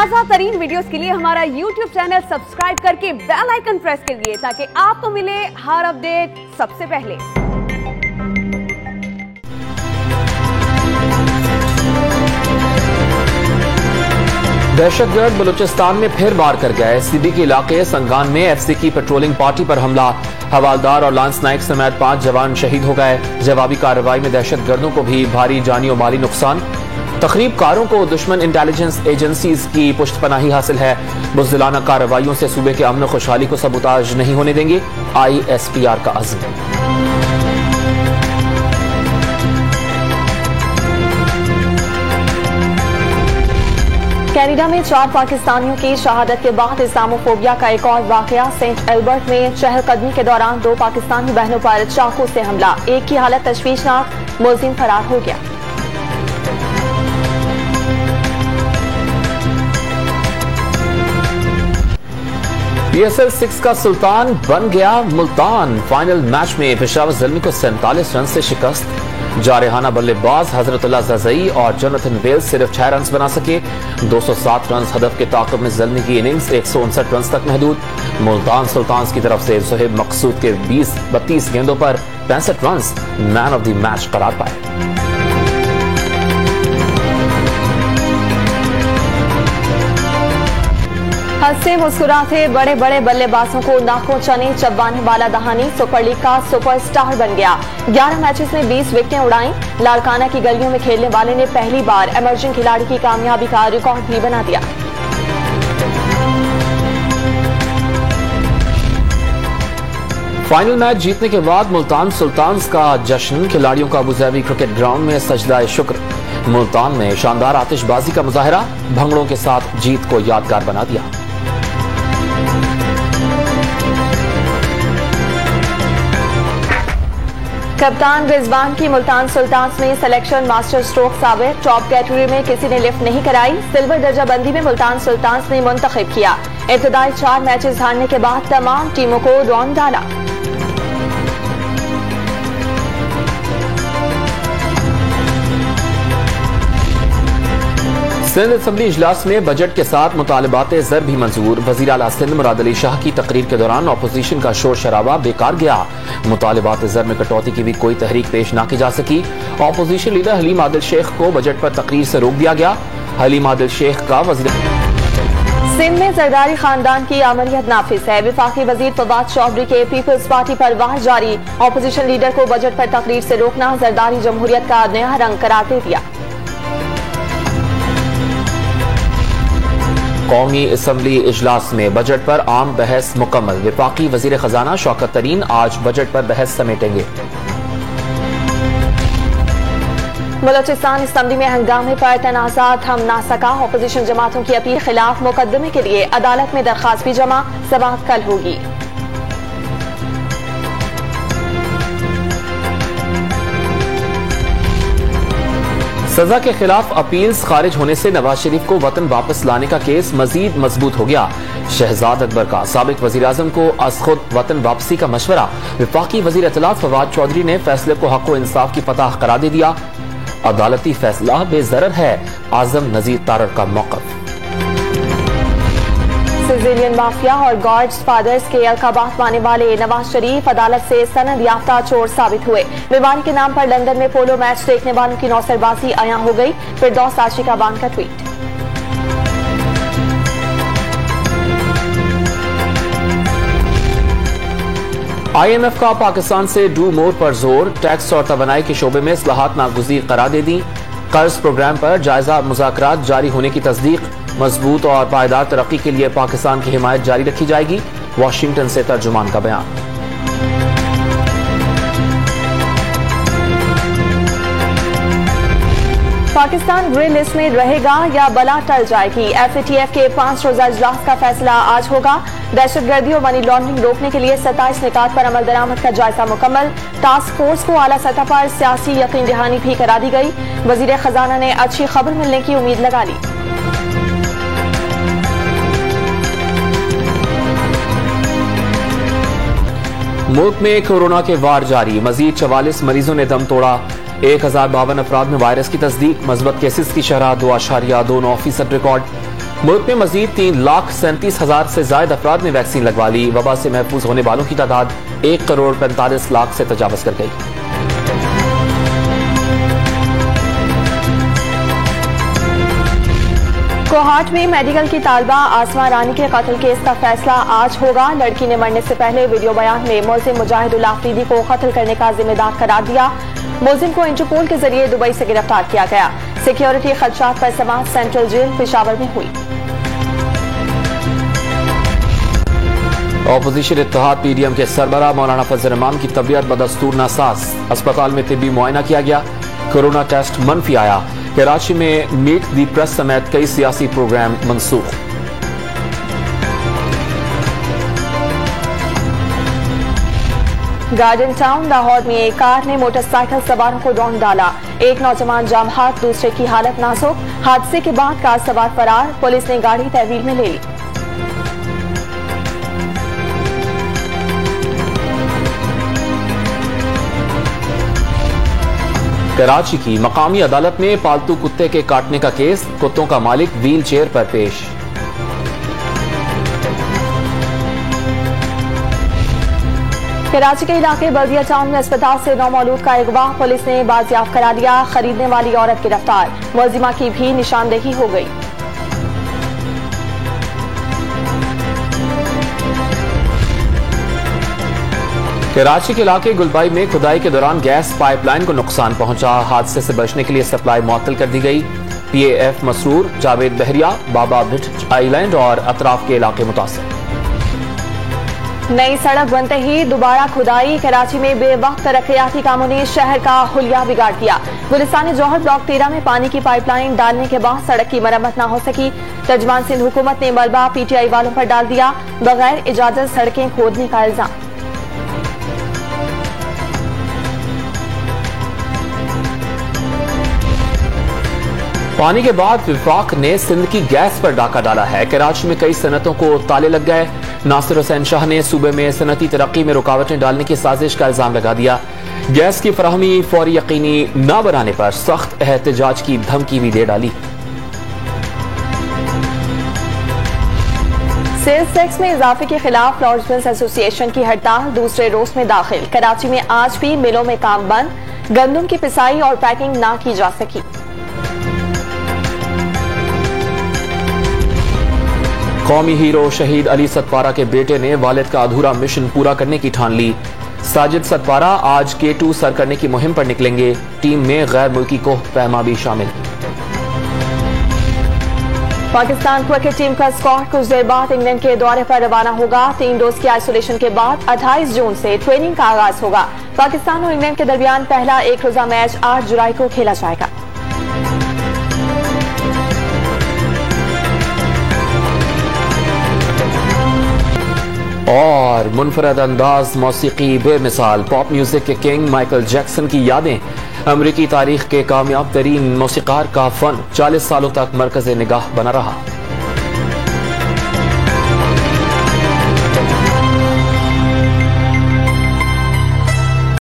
ताज़ा तरीन वीडियोस के लिए हमारा YouTube चैनल सब्सक्राइब करके बेल आइकन प्रेस करिए ताकि आपको मिले हर अपडेट सबसे पहले। दहशतगर्द बलूचिस्तान में फिर वार कर गए। सीबी के इलाके संगान में एफसी की पेट्रोलिंग पार्टी पर हमला, हवालदार और लांस नाइक समेत 5 जवान शहीद हो गए। जवाबी कार्रवाई में दहशतगर्दों को भी भारी जानी और माली नुकसान। तखरीबकारों को दुश्मन इंटेलिजेंस एजेंसीज की पुष्टपनाही हासिल है। बुज़दिलाना कार्रवाइयों से सूबे के अमन खुशहाली को सबूताज नहीं होने देंगे, ISPR का अज़्म। कनाडा में 4 पाकिस्तानियों की शहादत के बाद इस्लामोफोबिया का एक और वाकया। सेंट एल्बर्ट में चहलकदमी के दौरान 2 पाकिस्तानी बहनों पर चाकू से हमला, एक की हालत तशवीशनाक, मुलजिम फरार हो गया। PSL 6 का सुल्तान बन गया मुल्तान। फाइनल मैच में पेशावर ज़ल्मी को 47 रन से शिकस्त। जारहाना बल्लेबाज हजरतुल्लाह ज़ज़ई और जोनाथन वेल्स सिर्फ 6 रन बना सके। 207 रन हदफ के ताक़ब में ज़ल्मी की इनिंग्स 159 रन तक महदूद। मुल्तान सुल्तान्स की तरफ से सुहेब मकसूद के 32 गेंदों पर 65 run man of the match करार पाए। हंसते मुस्कुराते बड़े बड़े बल्लेबाजों को नाकों चने चबाने वाला दहानी सुपर लीग का सुपरस्टार बन गया। 11 मैचेस में 20 विकेटें उड़ाई। लाड़काना की गलियों में खेलने वाले ने पहली बार इमर्जिंग खिलाड़ी की कामयाबी का रिकॉर्ड भी बना दिया। फाइनल मैच जीतने के बाद मुल्तान सुल्तान्स का जश्न। खिलाड़ियों का अबूज़ाबी क्रिकेट ग्राउंड में सजदा शुक्र। मुल्तान में शानदार आतिशबाजी का मुजाहरा, भंगड़ों के साथ जीत को यादगार बना दिया। कप्तान रिजवान की मुल्तान सुल्तान्स में सिलेक्शन मास्टर स्ट्रोक साबित। टॉप कैटेगरी में किसी ने लिफ्ट नहीं कराई। सिल्वर दर्जा बंदी में मुल्तान सुल्तान्स ने मुंतखब किया। इब्तदाई 4 मैचेस हारने के बाद तमाम टीमों को रौंद डाला। सिंध असम्बली इजलास में बजट के साथ मुतालबात ज़र भी मंजूर। वज़ीर आला सिंध मुराद अली शाह की तकरीर के दौरान अपोजिशन का शोर शराबा बेकार गया। मुतालबात ज़र में कटौती की भी कोई तहरीक पेश न की जा सकी। अपोजिशन लीडर हलीम आदिल शेख को बजट पर तकरीर से रोक दिया गया। हलीम आदिल शेख का वज़ीर सिंध में जरदारी खानदान की आमरीत नाफिज है। वफाकी वजीर फवाद चौधरी के पीपल्स पार्टी पर वार जारी। अपोजिशन लीडर को बजट पर तकरीर से रोकना जरदारी जमहूरियत का नया रंग करार दे दिया। कौमी असम्बली इजलास में बजट पर आम बहस मुकम्मल। वफाकी वजीर खजाना शौकत तरीन आज बजट पर बहस समेटेंगे। बलूचिस्तान असम्बली में हंगामे पर तनाज़ा थम ना सका। अपोजिशन जमातों की अपील खिलाफ मुकदमे के लिए अदालत में दरखास्त भी जमा। समाअत कल होगी। सजा के खिलाफ अपील्स खारिज होने से नवाज शरीफ को वतन वापस लाने का केस मजीद मजबूत हो गया। शहजाद अकबर का साबिक वजीर आजम को अज खुद वतन वापसी का मशवरा। वफाकी वजीर इत्तलात फवाद चौधरी ने फैसले को हक व इंसाफ की फतह करार दे दिया। अदालती फैसला बेजरर है, आजम नजीर तारर का मौक़िफ़। सिजिलियन माफिया और गॉड्स फादर्स के अलकाबात पाने वाले नवाज शरीफ अदालत से सनद याफ्ता चोर साबित हुए। बीमारी के नाम पर लंदन में पोलो मैच देखने वालों की नौसरबाजी अयां हो गई। फिरदौस आशिकाबान का ट्वीट। IMF का पाकिस्तान से डू मोर पर जोर। टैक्स और तवानाई के शोबे में इस्लाहात नागुज़ीर करार दे दी। कर्ज प्रोग्राम पर जायजा मुज़ाकरात जारी होने की तस्दीक। मजबूत और पायदार तरक्की के लिए पाकिस्तान की हिमायत जारी रखी जाएगी। वाशिंगटन से तर्जुमान का बयान। पाकिस्तान ग्रे लिस्ट में रहेगा या बला टल जाएगी। FATF के 5 रोजा इजलास का फैसला आज होगा। दहशतगर्दी और मनी लॉन्ड्रिंग रोकने के लिए 27 निकात पर अमल दरामद का जायजा मुकम्मल। टास्क फोर्स को आला सतह पर सियासी यकीन दहानी भी करा दी गई। वजीर खजाना ने अच्छी खबर मिलने की उम्मीद लगा ली। मुल्क में कोरोना के वार जारी। मजीद 44 मरीजों ने दम तोड़ा। 1052 अफराद में वायरस की तस्दीक। मस्बत केसेस की शरह 2.29% रिकॉर्ड। मुल्क में मजीद 3,37,000 से ज्यादा अफराद ने वैक्सीन लगवा ली। वबा से महफूज होने वालों की तादाद 1,45,00,000 से तजावज कर गई। कोहाट में मेडिकल की तालबा आसमा रानी के कत्ल केस का फैसला आज होगा। लड़की ने मरने से पहले वीडियो बयान में मुलजिम मुजाहिदुल आफरीदी को कत्ल करने का जिम्मेदार करार दिया। मुलजिम को इंटरपोल के जरिए दुबई से गिरफ्तार किया गया। सिक्योरिटी खदशात पर समाअत सेंट्रल जेल पेशावर में हुई। ऑपोजिशन इत्तेहाद पीडीएम के सरबराह मौलाना फजल रहमान की तबीयत बदस्तूर नासाज। अस्पताल में तिब्बी मुआयना किया गया। कोरोना टेस्ट मनफी आया। कराची में मीट दी प्रेस समेत कई सियासी प्रोग्राम मनसूख। गार्डन टाउन लाहौर में एक कार ने मोटरसाइकिल सवारों को रौंद डाला। एक नौजवान जाम हाथ, दूसरे की हालत नाजुक। हादसे के बाद कार सवार फरार। पुलिस ने गाड़ी तहवील में ले ली। कराची की मकामी अदालत में पालतू कुत्ते के काटने का केस। कुत्तों का मालिक व्हील चेयर पर पेश। कराची के इलाके बल्दिया टाउन में अस्पताल से नौमौलूद का अगवा। पुलिस ने बाजियाब करा दिया। खरीदने वाली औरत गिरफ्तार। मुलजिमा की भी निशानदेही हो गई। कराची के इलाके गुलबाई में खुदाई के दौरान गैस पाइपलाइन को नुकसान पहुंचा। हादसे से बचने के लिए सप्लाई मुअत्तल कर दी गई। PAF मसरूर, जावेद बहरिया, बाबा भिट आइलैंड और अतराफ के इलाके मुतासिर। नई सड़क बनते ही दोबारा खुदाई। कराची में बेवक्त तरक्याती कामों ने शहर का हुलिया बिगाड़ दिया। गुलिस्तान जौहर ब्लॉक 13 में पानी की पाइपलाइन डालने के बाद सड़क की मरम्मत न हो सकी। तर्जमान सिंध हुकूमत ने मलबा PTI वालों पर डाल दिया। बगैर इजाजत सड़कें खोदने का इल्जाम। पानी के बाद विफाक ने सिंध की गैस पर डाका डाला है। कराची में कई सनतों को ताले लग गए। नासिर हुसैन शाह ने सूबे में सनती तरक्की में रुकावटें डालने की साजिश का इल्जाम लगा दिया। गैस की फराहमी फौरी यकीनी न बनाने पर सख्त एहतजाज की धमकी भी दे डाली। सेल्स टैक्स में इजाफे के खिलाफ लॉर्ड्स मिल्स एसोसिएशन की हड़ताल दूसरे रोज में दाखिल। कराची में आज भी मिलों में काम बंद। गंदम की पिसाई और पैकिंग ना की जा सकी। कौमी हीरो शहीद अली सतपारा के बेटे ने वालिद का अधूरा मिशन पूरा करने की ठान ली। साजिद सतपारा आज K2 सर करने की मुहिम पर निकलेंगे। टीम में गैर मुल्की कोह पैमा भी शामिल। पाकिस्तान क्रिकेट टीम का स्क्वाड कुछ देर बाद इंग्लैंड के दौरे पर रवाना होगा। 3 रोज के आइसोलेशन के बाद 28 जून से ट्रेनिंग का आगाज होगा। पाकिस्तान और इंग्लैंड के दरमियान पहला एक रोजा मैच 8 जुलाई को खेला जाएगा। और मुनफरद अंदाज मौसीकी बेमिसाल पॉप म्यूजिक के किंग माइकल जैक्सन की यादें। अमेरिकी तारीख के कामयाब तरीन मौसीकार का फन 40 सालों तक मरकज़ निगाह बना रहा।